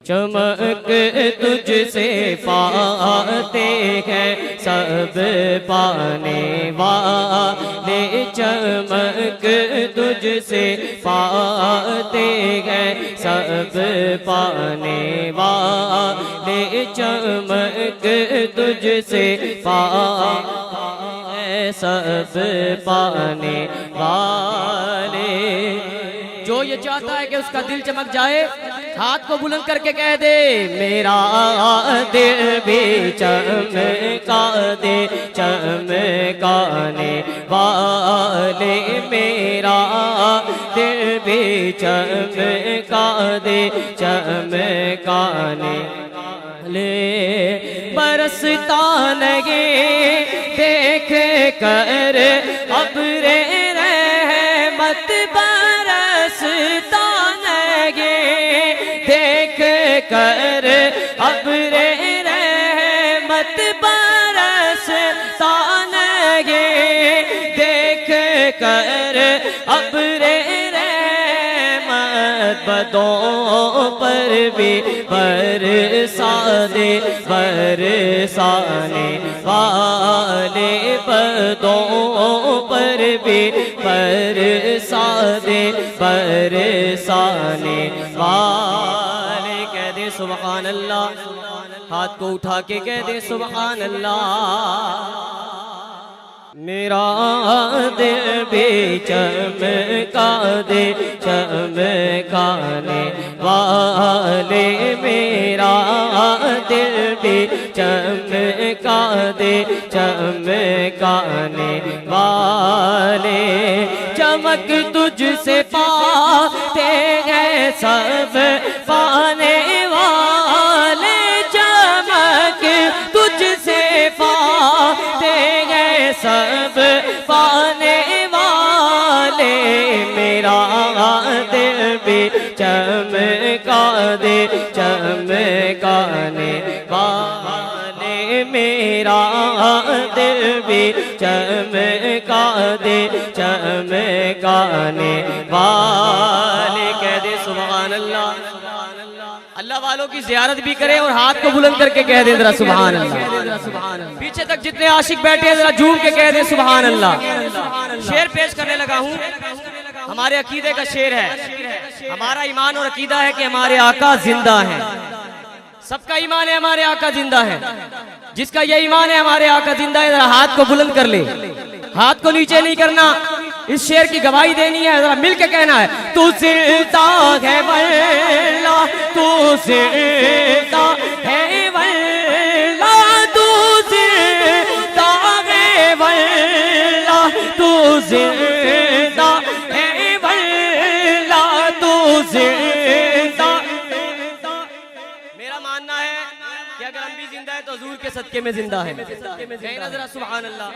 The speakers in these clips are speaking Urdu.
چمک تجھ سے پاتے ہیں سب پانے والے، چمک تجھ سے پاتے ہیں سب پانے والے، چمک تجھ سے پاتے ہیں سب پانے والے۔ جو یہ چاہتا ہے کہ اس کا دل چمک جائے، ہاتھ کو بلند کر کے کہہ دے میرا دل بھی چمکا دے چمکانے والے، میرا دل بھی چمکا دے چمکانے والے۔ برستا نہیں دیکھ کر ابر رحمت، برستا نہیں دیکھ کر ابر رحمت، برستا نہیں دیکھ کر ابر رحمت، بدوں پر بھی برسا دے برسانے والے، بدوں پر بھی برسا دے برسانے والے۔ کہہ دے سبحان اللہ، ہاتھ کو اٹھا کے کہہ دے سبحان اللہ۔ میرا دل بھی چمکا دے چمکانے والے، میرا دل بھی چمکا دے چمکانے والے۔ چمک تجھ سے پاتے ہیں سب پانے والے، چمک تجھ سے پاتے ہیں سب پانے والے، میرا دل بھی چمکا دے چمکانے والے، میرا دل بھی چمکا دے چمکانے والے۔ کہہ دے سبحان اللہ۔ اللہ والوں کی زیارت بھی کریں اور ہاتھ کو بلند کر کے کہہ دیں ذرا سبحان اللہ۔ پیچھے تک جتنے عاشق بیٹھے ہیں ذرا جھوم کے کہہ دیں سبحان اللہ۔ شعر پیش کرنے لگا ہوں، ہمارے عقیدے کا شعر ہے۔ ہمارا ایمان اور عقیدہ ہے کہ ہمارے آقا زندہ ہیں۔ سب کا ایمان ہے ہمارے آقا زندہ ہے۔ جس کا یہ ایمان ہے ہمارے آقا زندہ ہے، ذرا ہاتھ کو بلند کر لے، ہاتھ کو نیچے نہیں کرنا، اس شعر کی گواہی دینی ہے، ذرا مل کے کہنا ہے تو زندہ ہے واللہ، تو زندہ ہے واللہ، تو زندہ ہے واللہ، تو زندہ ہے واللہ، تو زندہ۔ میرا ماننا ہے کہ اگر ہم بھی زندہ ہے تو حضور کے صدقے میں زندہ ہے۔ کہیں نا ذرا سبحان اللہ۔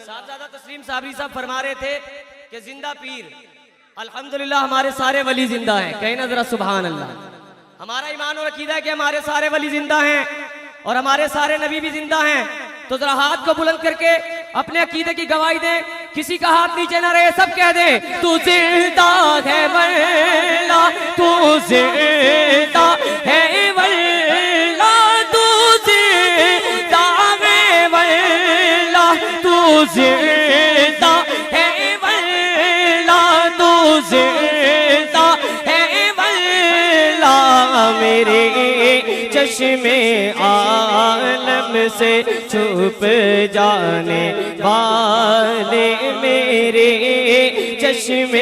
صاحبزادہ تسلیم صابری صاحب فرما رہے تھے کہ زندہ پیر الحمدللہ ہمارے سارے ولی زندہ ہیں۔ کہیں نا ذرا سبحان اللہ۔ ہمارا ایمان اور عقیدہ ہے کہ ہمارے سارے ولی زندہ ہیں اور ہمارے سارے نبی بھی زندہ ہیں۔ تو ذرا ہاتھ کو بلند کر کے اپنے عقیدے کی گواہی دیں، کسی کا ہاتھ نیچے نہ رہے، سب کہہ دیں تو زندہ ہے واللہ، تو زندہ ہے واللہ، تو زندہ ہے واللہ، تو زندہ ہے واللہ، تو زندہ ہے واللہ۔ میرے چشم عالم سے چھپ جانے والے، میرے چشم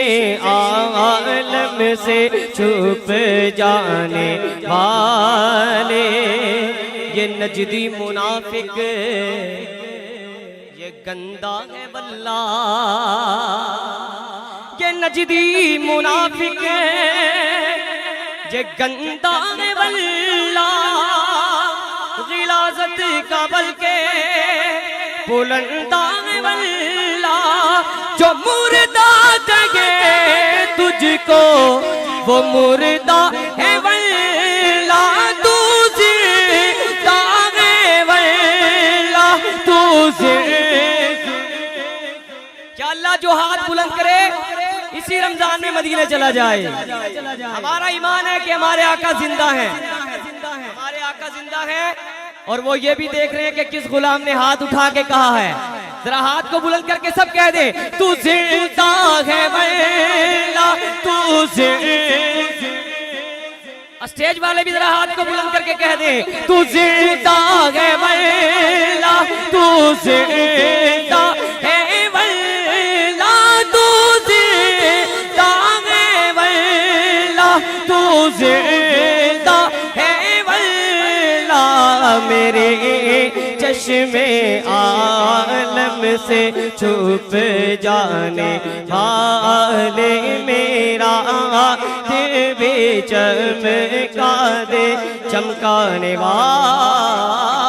عالم سے چھپ جانے والے۔ یہ نجدی منافق یہ گندا ہے واللہ، یہ نجدی منافق یہ گندا ہے واللہ، غلاظت کا بلکہ بلندہ ہے واللہ، جو مردہ کہے تجھ کو وہ مردہ ہے واللہ، تو زندہ ہے واللہ، تو زندہ۔ کیا اللہ جو ہاتھ بلند کرے اسی رمضان میں مدینے چلا جائے؟ ہمارا ایمان ہے کہ ہمارے آقا زندہ ہیں۔ کا زندہ ہے اور وہ یہ بھی دیکھ رہے ہیں کہ کس غلام نے ہاتھ اٹھا کے کہا ہے. ذرا ہاتھ کو بلند کر کے سب کہہ دیں تو زندہ ہے مولا تو زندہ. اسٹیج والے بھی ذرا ہاتھ کو بلند کر کے کہہ دیں تو زندہ ہے مولا تو زندہ ہے مولا تو زندہ ہے مولا تو زندہ ہے مولا. میرے چشم عالم سے چھپ جانے والے میرا دل بھی چمکا دے چمکانے والا.